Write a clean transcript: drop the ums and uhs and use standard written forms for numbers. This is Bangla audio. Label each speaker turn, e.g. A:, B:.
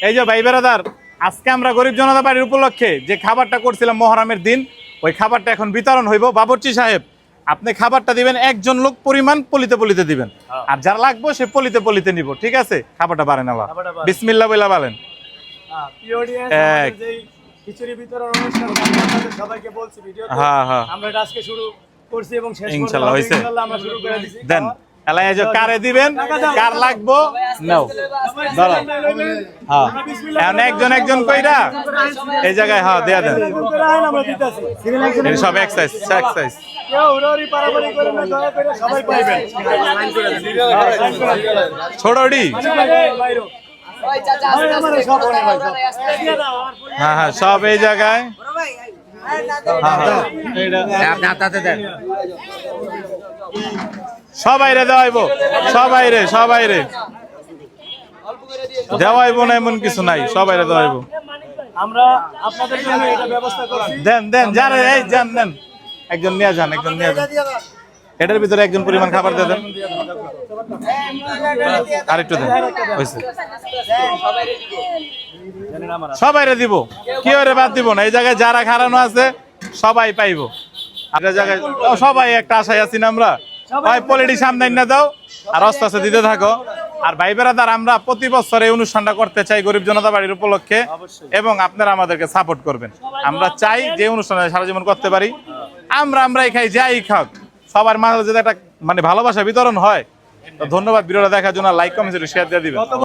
A: এই যে ভাই বেরাদার, আজকে আমরা গরিব জনতা বাড়ির উপলক্ষে যে খাবারটা করছিলাম মহরমের দিন, ওই খাবারটা এখন বিতরণ হইব। বাবুর্চি সাহেব, আপনি খাবারটা দিবেন একজন লোক পরিমাণ, পলিতে পলিতে দিবেন, আর যারা লাগবে সে পলিতে পলিতে নিব, ঠিক আছে? খাবারটা বাড়েন আবার, বিসমিল্লাহ বইলা বলেন।
B: খিচুড়ি বিতরণ অনুষ্ঠান আপনাদের সবাইকে বলছি ভিডিওতে, আমরা এটা আজকে শুরু করছি এবং শেষ করব
A: ইনশাআল্লাহ। হইছে,
B: ইনশাআল্লাহ আমরা শুরু করে দিছি।
A: দেন এলাই যে কারে দিবেন, কার লাগবো নাও দাঁড়াও। হ্যাঁ, এখন একজন একজন কইরা এই জায়গায় হ্যাঁ দেয়া দেন।
B: আমরা দিতেছি
A: এই সব এক্সারসাইজ এক্সারসাইজ।
B: কেউ উড়াউড়ি পারাপারি করে না, দয়া করে সবাই পাইবেন।
A: ছোড়ডি হ্যাঁ হ্যাঁ, সব এই জায়গায়। সবাই রে দেওয়াইবো, সবাই রে সবাই রে দেওয়াইবো না এমন কিছু নাই, সবাই রে দেওয়াইবো।
B: আমরা আপনাদের জন্য এটা ব্যবস্থা করছি।
A: দেন দেন, যারা এই যান দেন, একজন নিয়ে যান, একজন নিয়ে যান। এটার ভিতরে একজন পরিমাণ খাবার দিয়ে দেন, আর একটু দেন। হয়েছে, সবাই রে দিব, কেউ রে বাদ দিব না। এই জায়গায় যারা খারানো আছে সবাই পাইবো। আপনার জায়গায় সবাই একটা আশায় আছি না আমরা, ভাই পলিটি সামনে না দাও আর আস্তে আস্তে দিতে থাকো। আর ভাই বেড়াদার, আমরা প্রতি বছর এই অনুষ্ঠানটা করতে চাই গরিব জনতা বাড়ির উপলক্ষে, এবং আপনারা আমাদেরকে সাপোর্ট করবেন। আমরা চাই যে অনুষ্ঠানে সারা জীবন করতে পারি। আমরাই খাই, যাই খাক, সবার মাঝে যদি একটা মানে ভালোবাসা বিতরণ হয়। তো ধন্যবাদ ভিডিওটা দেখার জন্য, লাইক কমেন্ট শেয়ার দিয়ে দিবেন।